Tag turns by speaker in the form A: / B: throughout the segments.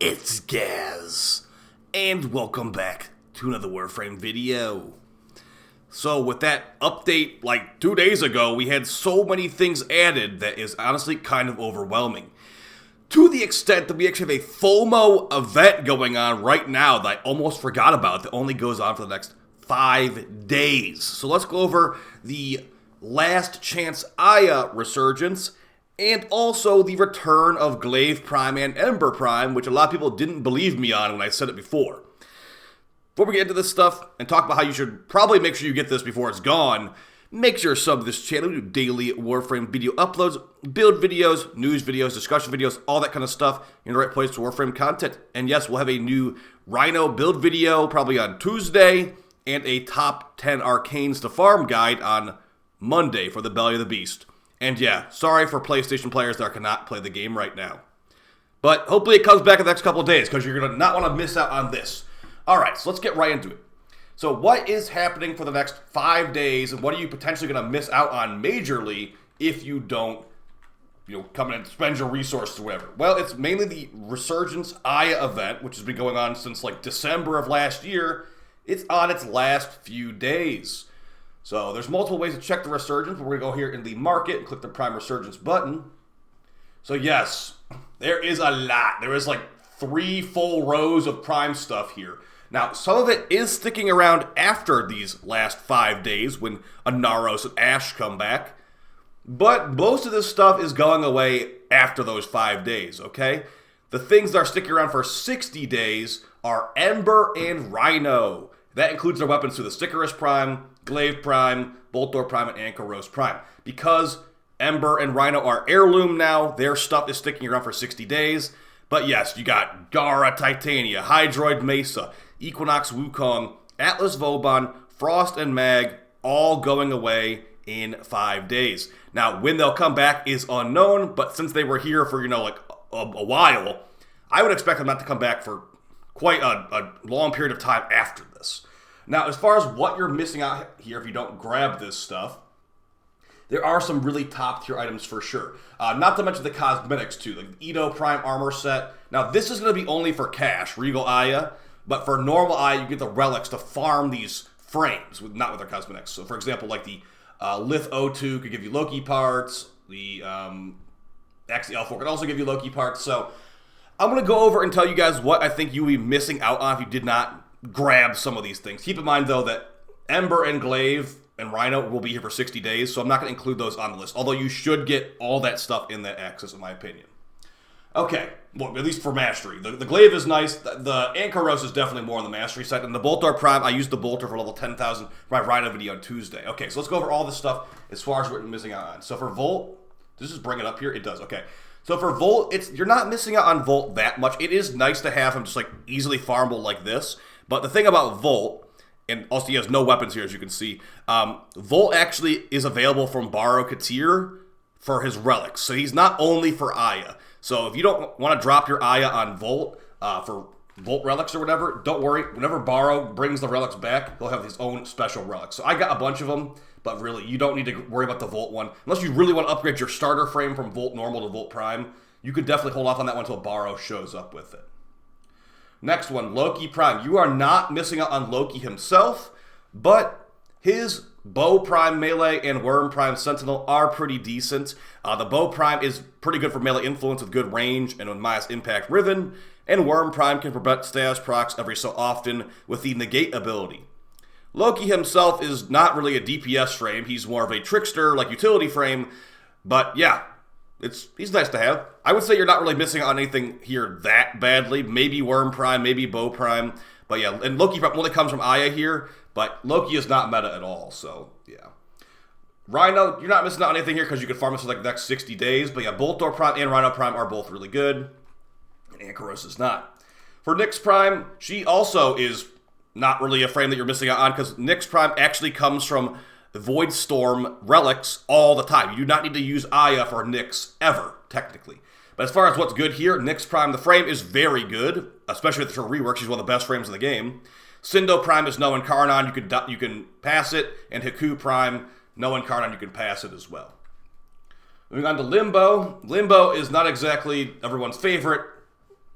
A: It's Gaz, and welcome back to another Warframe video. So with that update like 2 days ago, we had so many things added that is honestly kind of overwhelming. To the extent that we actually have a FOMO event going on right now that I almost forgot about that only goes on for the next 5 days. So let's go over the Last Chance Aya Resurgence, and also the return of Glaive Prime and Ember Prime, which a lot of people didn't believe me on when I said it before. Before we get into this stuff and talk about how you should probably make sure you get this before it's gone, make sure to sub to this channel. We do daily Warframe video uploads, build videos, news videos, discussion videos, all that kind of stuff. You're in the right place for Warframe content. And yes, we'll have a new Rhino build video probably on Tuesday, and a top 10 arcanes to farm guide on Monday for the Belly of the Beast. And yeah, sorry for PlayStation players that cannot play the game right now. But hopefully it comes back in the next couple of days, because you're going to not want to miss out on this. Alright, so let's get right into it. So what is happening for the next 5 days, and what are you potentially going to miss out on majorly if you don't, come in and spend your resources or whatever? Well, it's mainly the Resurgence Aya event, which has been going on since like December of last year. It's on its last few days. So there's multiple ways to check the Resurgence, but we're going to go here in the market and click the Prime Resurgence button. So yes, there is a lot. There is like 3 full rows of Prime stuff here. Now, some of it is sticking around after these last 5 days when Anaros and Ash come back. But most of this stuff is going away after those 5 days, okay? The things that are sticking around for 60 days are Ember and Rhino. That includes their weapons to the Sicarius Prime, Glaive Prime, Boltor Prime, and Ankyros Prime. Because Ember and Rhino are heirloom now, their stuff is sticking around for 60 days. But yes, you got Gara, Titania, Hydroid, Mesa, Equinox, Wukong, Atlas, Vauban, Frost, and Mag, all going away in 5 days. Now, when they'll come back is unknown, but since they were here for, a while, I would expect them not to come back for quite a long period of time after this. Now, as far as what you're missing out here if you don't grab this stuff, there are some really top-tier items for sure. Not to mention the cosmetics, too, like the Edo Prime armor set. Now, this is going to be only for cash, Regal Aya, but for normal Aya, you get the relics to farm these frames, not with their cosmetics. So, for example, like the Lith O2 could give you Loki parts, the XL4 could also give you Loki parts. So, I'm going to go over and tell you guys what I think you will be missing out on if you did not grab some of these things. Keep in mind, though, that Ember and Glaive and Rhino will be here for 60 days, so I'm not going to include those on the list, although you should get all that stuff in that access, in my opinion. Okay, well, at least for Mastery. The Glaive is nice. The Ankyros is definitely more on the Mastery side, and the Boltor Prime, I used the Boltor for level 10,000 for my Rhino video on Tuesday. Okay, so let's go over all this stuff as far as what you're missing out on. So for Volt, does this bring it up here? It does, okay. So for Volt, you're not missing out on Volt that much. It is nice to have him just like easily farmable like this. But the thing about Volt, and also he has no weapons here as you can see, Volt actually is available from Borrow Katir for his relics. So he's not only for Aya. So if you don't want to drop your Aya on Volt for Volt relics or whatever, don't worry. Whenever Borrow brings the relics back, he'll have his own special relics. So I got a bunch of them. But really, you don't need to worry about the Volt one. Unless you really want to upgrade your starter frame from Volt Normal to Volt Prime, you could definitely hold off on that one until Borrow shows up with it. Next one, Loki Prime. You are not missing out on Loki himself, but his Bow Prime Melee and Worm Prime Sentinel are pretty decent. The Bow Prime is pretty good for melee influence with good range and with minus impact Riven, and Worm Prime can prevent status procs every so often with the Negate ability. Loki himself is not really a DPS frame. He's more of a trickster, like utility frame. But yeah, he's nice to have. I would say you're not really missing on anything here that badly. Maybe Worm Prime, maybe Bow Prime. But yeah, and Loki only comes from Aya here. But Loki is not meta at all, so yeah. Rhino, you're not missing out on anything here because you can farm this for like the next 60 days. But yeah, Boltor Prime and Rhino Prime are both really good. And Ankyros is not. For Nyx Prime, she also is not really a frame that you're missing out on because Nyx Prime actually comes from Void Storm relics all the time. You do not need to use Aya for Nyx ever, technically. But as far as what's good here, Nyx Prime, the frame is very good, especially with her rework. She's one of the best frames in the game. Cindo Prime is no Incarnon, you can pass it, and Haku Prime, no Incarnon, you can pass it as well. Moving on to Limbo. Limbo is not exactly everyone's favorite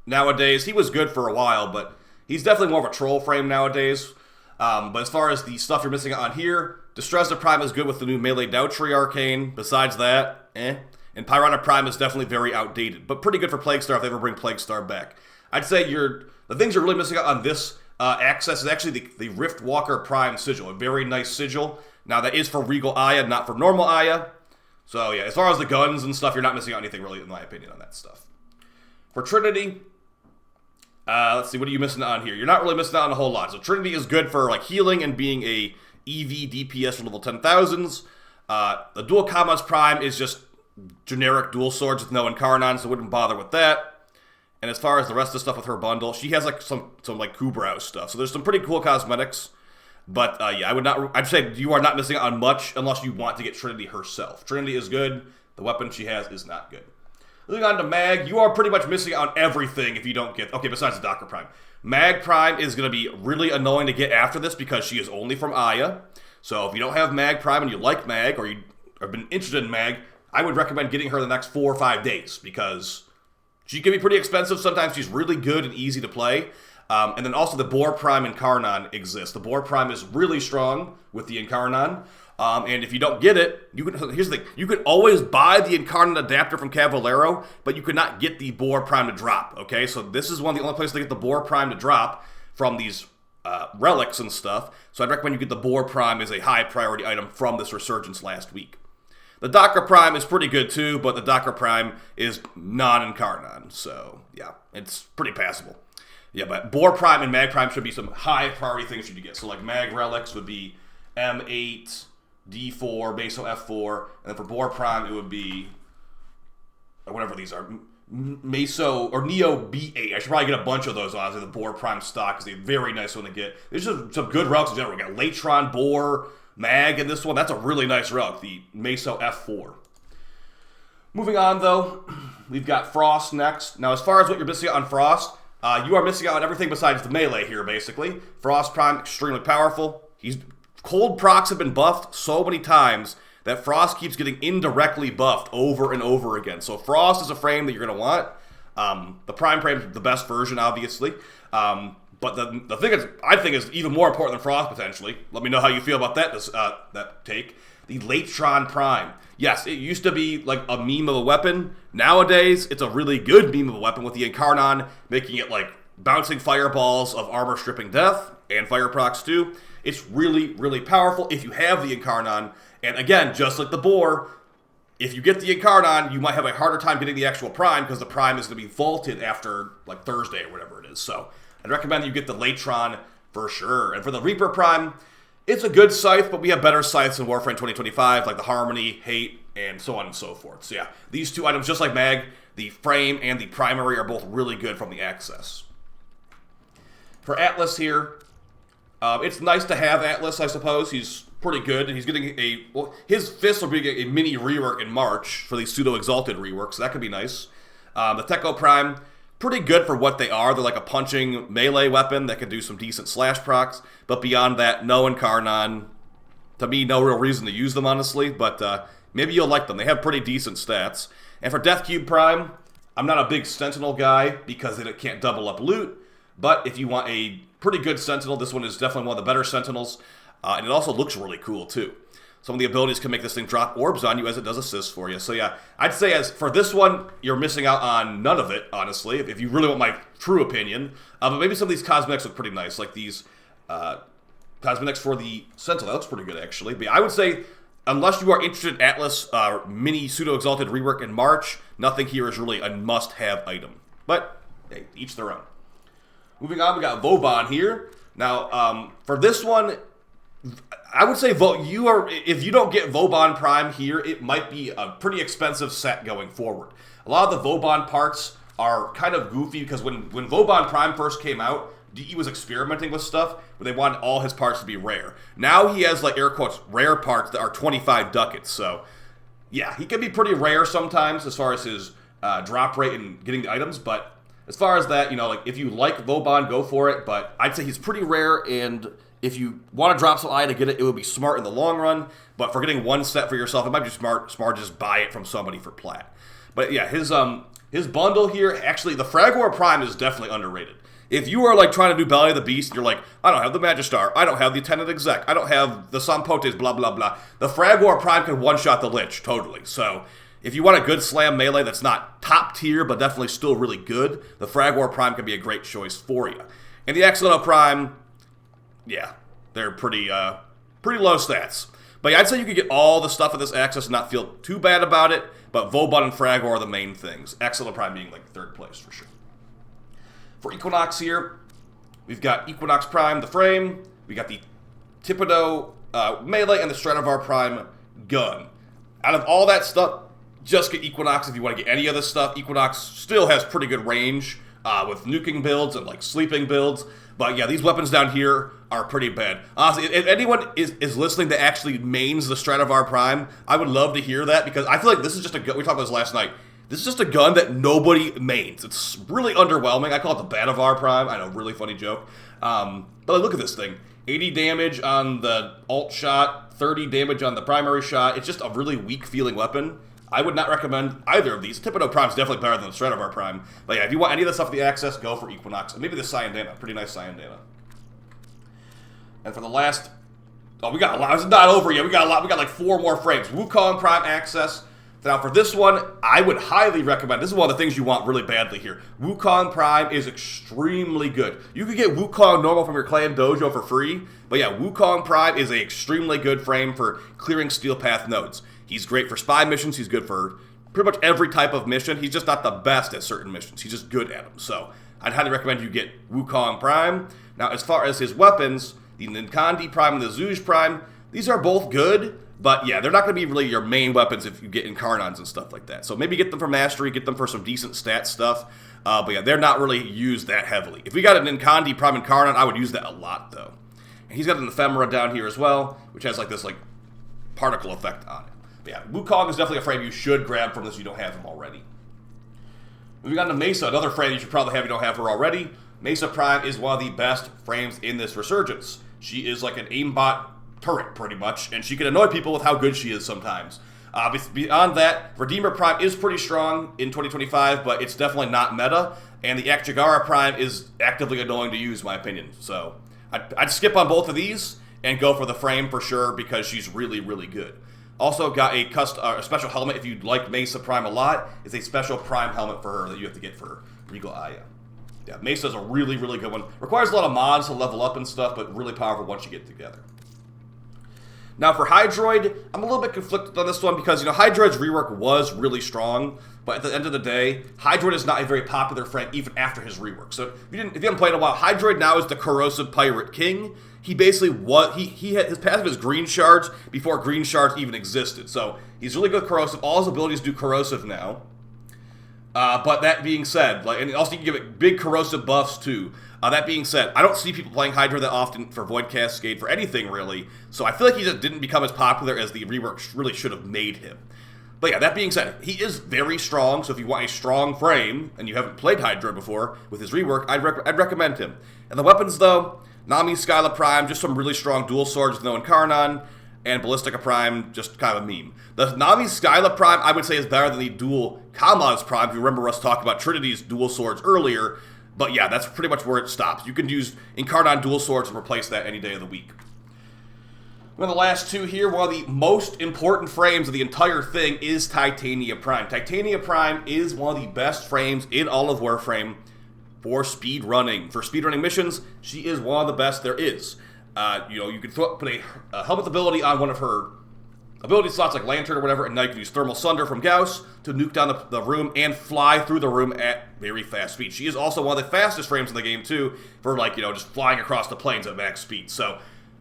A: nowadays. He was good for a while, but he's definitely more of a troll frame nowadays. But as far as the stuff you're missing on here, Distressor Prime is good with the new Melee Doubtry Arcane. Besides that, And Pyronic Prime is definitely very outdated, but pretty good for Plague Star if they ever bring Plague Star back. I'd say the things you're really missing out on this access is actually the Rift Walker Prime Sigil, a very nice sigil. Now that is for Regal Aya, not for normal Aya. So yeah, as far as the guns and stuff, you're not missing out anything really, in my opinion, on that stuff. For Trinity, let's see, what are you missing on here? You're not really missing out on a whole lot. So Trinity is good for like healing and being a EV DPS for level 10,000s. The Dual Kamas Prime is just generic dual swords with no Incarnon, so wouldn't bother with that. And as far as the rest of the stuff with her bundle, she has like some like Kubrau stuff. So there's some pretty cool cosmetics. But yeah, I'd say you are not missing out on much unless you want to get Trinity herself. Trinity is good. The weapon she has is not good. Moving on to Mag, you are pretty much missing out on everything if you don't get... Okay, besides the Docker Prime. Mag Prime is going to be really annoying to get after this because she is only from Aya. So if you don't have Mag Prime and you like Mag, or you have been interested in Mag, I would recommend getting her the next 4 or 5 days because she can be pretty expensive. Sometimes she's really good and easy to play. And then also the Boar Prime Incarnon exists. The Boar Prime is really strong with the Incarnon. And if you don't get it, here's the thing. You could always buy the Incarnon adapter from Cavallero, but you could not get the Boar Prime to drop, okay? So this is one of the only places to get the Boar Prime to drop from these relics and stuff. So I'd recommend you get the Boar Prime as a high priority item from this Resurgence last week. The Docker Prime is pretty good too, but the Docker Prime is non-Incarnon. So yeah, it's pretty passable. Yeah, but Boar Prime and Mag Prime should be some high priority things you should get. So like Mag Relics would be M8, D4, Meso F4, and then for Boar Prime it would be, or whatever these are, Meso, or Neo B8. I should probably get a bunch of those, honestly. The Boar Prime stock is a very nice one to get. There's just some good relics in general. We got Latron, Boar, Mag, and this one. That's a really nice relic, the Meso F4. Moving on, though, we've got Frost next. Now, as far as what you're missing out on Frost, you are missing out on everything besides the melee here, basically. Frost Prime, extremely powerful. Cold procs have been buffed so many times that Frost keeps getting indirectly buffed over and over again. So Frost is a frame that you're going to want. The Prime frame is the best version, obviously. But the thing I think is even more important than Frost, potentially. Let me know how you feel about that take. The Latron Prime. Yes, it used to be like a meme of a weapon. Nowadays, it's a really good meme of a weapon with the Incarnon making it like bouncing fireballs of armor stripping death and fire procs too. It's really, really powerful if you have the Incarnon. And again, just like the Boar, if you get the Incarnon, you might have a harder time getting the actual Prime because the Prime is going to be vaulted after like Thursday or whatever it is. So I'd recommend that you get the Latron for sure. And for the Reaper Prime, it's a good scythe, but we have better scythes in Warframe 2025, like the Harmony, Hate, and so on and so forth. So yeah, these two items, just like Mag, the frame and the primary are both really good from the access. For Atlas here, it's nice to have Atlas, I suppose. He's pretty good. He's getting his fists will be getting a mini rework in March for the pseudo-exalted rework, so that could be nice. The Tekko Prime, pretty good for what they are. They're like a punching melee weapon that can do some decent slash procs, but beyond that, no Incarnon. To me, no real reason to use them, honestly, but maybe you'll like them. They have pretty decent stats. And for Death Cube Prime, I'm not a big Sentinel guy because it can't double up loot, but if you want a pretty good Sentinel, this one is definitely one of the better Sentinels, and it also looks really cool, too. Some of the abilities can make this thing drop orbs on you as it does assist for you. So yeah, I'd say as for this one, you're missing out on none of it, honestly, if you really want my true opinion. But maybe some of these cosmetics look pretty nice, like these cosmetics for the Sentinel. That looks pretty good, actually. But I would say, unless you are interested in Atlas mini pseudo-exalted rework in March, nothing here is really a must-have item. But, hey, each their own. Moving on, we got Vauban here. Now, for this one, I would say if you don't get Vauban Prime here, it might be a pretty expensive set going forward. A lot of the Vauban parts are kind of goofy because when Vauban Prime first came out, DE was experimenting with stuff where they wanted all his parts to be rare. Now he has, like, air quotes, rare parts that are 25 ducats. So, yeah, he can be pretty rare sometimes as far as his drop rate and getting the items, but as far as that, like, if you like Vauban, go for it, but I'd say he's pretty rare, and if you want to drop some Eye to get it, it would be smart in the long run, but for getting one set for yourself, it might be smart to just buy it from somebody for plat. But yeah, his His bundle here, actually, the Fragor Prime is definitely underrated. If you are like trying to do Belly of the Beast, and you're like, I don't have the Magistar, I don't have the Attendant Exec, I don't have the Sampotes, blah, blah, blah. The Fragor Prime can one-shot the Lich, totally. So, if you want a good slam melee that's not top tier, but definitely still really good, the Fragor Prime can be a great choice for you. And the Accidental Prime, yeah, they're pretty low stats. But yeah, I'd say you could get all the stuff in this access and not feel too bad about it, but Vauban and Fragor are the main things. Accidental Prime being like third place for sure. For Equinox here, we've got Equinox Prime, the frame, we got the Thibodeau melee, and the Stradivar Prime gun. Out of all that stuff, just get Equinox if you want to get any of this stuff. Equinox still has pretty good range with nuking builds and like sleeping builds. But yeah, these weapons down here are pretty bad. Honestly, if anyone is listening that actually mains the Stradivar Prime, I would love to hear that, because I feel like this is just a gun. We talked about this last night. This is just a gun that nobody mains. It's really underwhelming. I call it the Badavar Prime. I know, really funny joke. But look at this thing. 80 damage on the ult shot, 30 damage on the primary shot. It's just a really weak feeling weapon. I would not recommend either of these. Thibodeau Prime is definitely better than the Stradivar Prime. But yeah, if you want any of the stuff with the access, go for Equinox. And maybe the Cyandana. Pretty nice Cyandana. And for the last... Oh, we got a lot. It's not over yet. We got a lot. We got like 4 more frames. Wukong Prime access. Now for this one, I would highly recommend... This is one of the things you want really badly here. Wukong Prime is extremely good. You could get Wukong normal from your clan dojo for free. But yeah, Wukong Prime is an extremely good frame for clearing Steel Path nodes. He's great for spy missions. He's good for pretty much every type of mission. He's just not the best at certain missions. He's just good at them. So I'd highly recommend you get Wukong Prime. Now, as far as his weapons, the Ninkandi Prime and the Zhuge Prime, these are both good. But yeah, they're not going to be really your main weapons if you get Incarnons and stuff like that. So maybe get them for Mastery, get them for some decent stat stuff. But yeah, they're not really used that heavily. If we got an Ninkandi Prime Incarnon, I would use that a lot, though. And he's got an Ephemera down here as well, which has like this like particle effect on it. Yeah, Wukong is definitely a frame you should grab from this if you don't have him already. Moving on to Mesa, another frame you should probably have if you don't have her already. Mesa Prime is one of the best frames in this Resurgence. She is like an aimbot turret, pretty much, and she can annoy people with how good she is sometimes. Beyond that, Redeemer Prime is pretty strong in 2025, but it's definitely not meta, and the Gara Prime is actively annoying to use, in my opinion. So I'd skip on both of these and go for the frame for sure, because she's really, really good. Also got a special helmet if you'd like Mesa Prime a lot. It's a special Prime helmet for her that you have to get for Regal Aya. Yeah, Mesa's a really, really good one. Requires a lot of mods to level up and stuff, but really powerful once you get together. Now for Hydroid, I'm a little bit conflicted on this one because, you know, Hydroid's rework was really strong, but at the end of the day, Hydroid is not a very popular frame even after his rework. So if you haven't played in a while, Hydroid now is the Corrosive Pirate King. He basically he had his passive is Green Shards before Green Shards even existed. So he's really good at Corrosive. All his abilities do Corrosive now. But that being said, and also you can give it big Corrosive buffs too. That being said, I don't see people playing Hydra that often for Void Cascade, for anything really, so I feel like he just didn't become as popular as the rework really should have made him. But yeah, that being said, he is very strong, so if you want a strong frame, and you haven't played Hydra before with his rework, I'd recommend him. And the weapons though, Nami Skyla Prime, just some really strong dual swords with no Incarnon, and Ballistica Prime, just kind of a meme. The Nami Skyla Prime, I would say, is better than the dual Kamaz Prime, if you remember us talking about Trinity's dual swords earlier. But yeah, that's pretty much where it stops. You can use Incarnon dual swords and replace that any day of the week. One of the last two here, one of the most important frames of the entire thing is Titania Prime. Titania Prime is one of the best frames in all of Warframe for speedrunning. For speedrunning missions, she is one of the best there is. You can put a helmet ability on one of her ability slots like Lantern or whatever, and now you can use Thermal Sunder from Gauss to nuke down the room and fly through the room at very fast speed. She is also one of the fastest frames in the game too, for just flying across the plains at max speed. So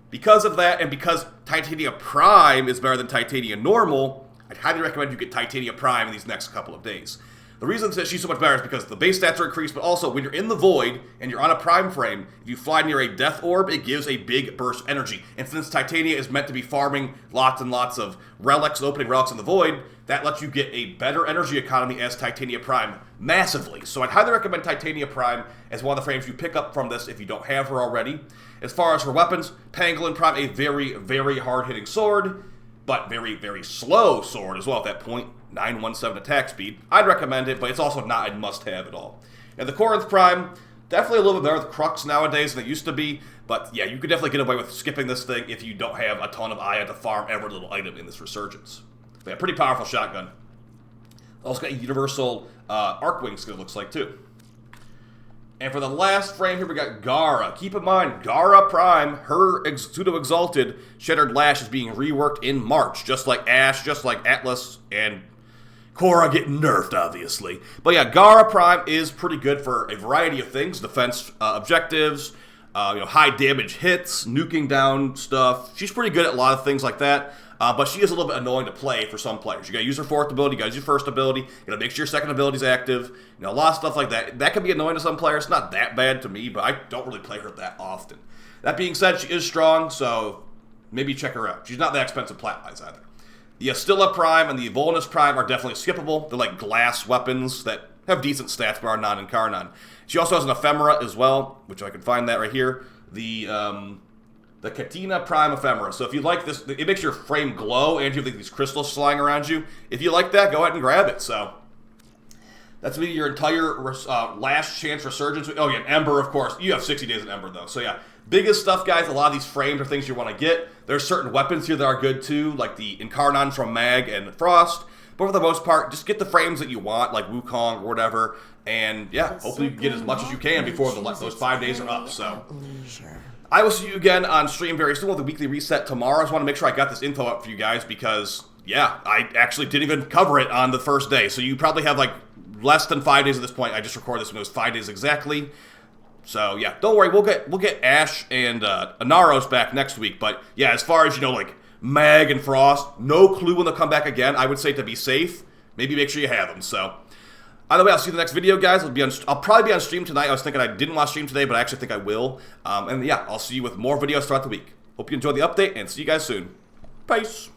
A: because of that, and because Titania Prime is better than Titania Normal, I'd highly recommend you get Titania Prime in these next couple of days. The reason that she's so much better is because the base stats are increased, but also when you're in the Void and you're on a Prime frame, if you fly near a Death Orb, it gives a big burst of energy. And since Titania is meant to be farming lots and lots of relics, opening relics in the Void, that lets you get a better energy economy as Titania Prime massively. So I'd highly recommend Titania Prime as one of the frames you pick up from this if you don't have her already. As far as her weapons, Pangolin Prime, a very, very hard-hitting sword. but very, very slow sword as well at that 0.917 attack speed. I'd recommend it, but it's also not a must-have at all. And the Corinth Prime, definitely a little bit better with Crux nowadays than it used to be, but yeah, you could definitely get away with skipping this thing if you don't have a ton of Aya to farm every little item in this Resurgence. But yeah, pretty powerful shotgun. Also got a universal Arcwing skill, looks like, too. And for the last frame here, we got Gara. Keep in mind, Gara Prime, her pseudo-exalted Shattered Lash is being reworked in March, just like Ashe, just like Atlas, and Korra getting nerfed, obviously. But yeah, Gara Prime is pretty good for a variety of things. Defense objectives, high damage hits, nuking down stuff. She's pretty good at a lot of things like that. But she is a little bit annoying to play for some players. You gotta use her fourth ability, you gotta use your first ability, you gotta make sure your second ability is active. A lot of stuff like that. That can be annoying to some players. It's not that bad to me, but I don't really play her that often. That being said, she is strong, so maybe check her out. She's not that expensive plat-wise either. The Astilla Prime and the Volnus Prime are definitely skippable. They're like glass weapons that have decent stats, bar none and Karnan. She also has an Ephemera as well, which I can find that right here. The Katina Prime Ephemera. So if you like this, it makes your frame glow, and you have these crystals flying around you. If you like that, go ahead and grab it. So that's going to be your entire last chance Resurgence. Oh yeah, Ember, of course. You have 60 days in Ember, though. So yeah, biggest stuff, guys. A lot of these frames are things you want to get. There's certain weapons here that are good, too, like the Incarnons from Mag and Frost. But for the most part, just get the frames that you want, like Wukong or whatever. And yeah, hopefully you can get as much as you can before those 5 days are up. So I will see you again on stream very soon with the weekly reset tomorrow. I just want to make sure I got this info up for you guys because, yeah, I actually didn't even cover it on the first day. So you probably have like less than 5 days at this point. I just recorded this when it was 5 days exactly. So yeah, don't worry, we'll get Ashe and Inaros back next week. But yeah, as far as like Mag and Frost, no clue when they'll come back again. I would say to be safe, maybe make sure you have them. So either way, I'll see you in the next video, guys. I'll probably be on stream tonight. I was thinking I didn't want to stream today, but I actually think I will. And yeah, I'll see you with more videos throughout the week. Hope you enjoyed the update, and see you guys soon. Peace.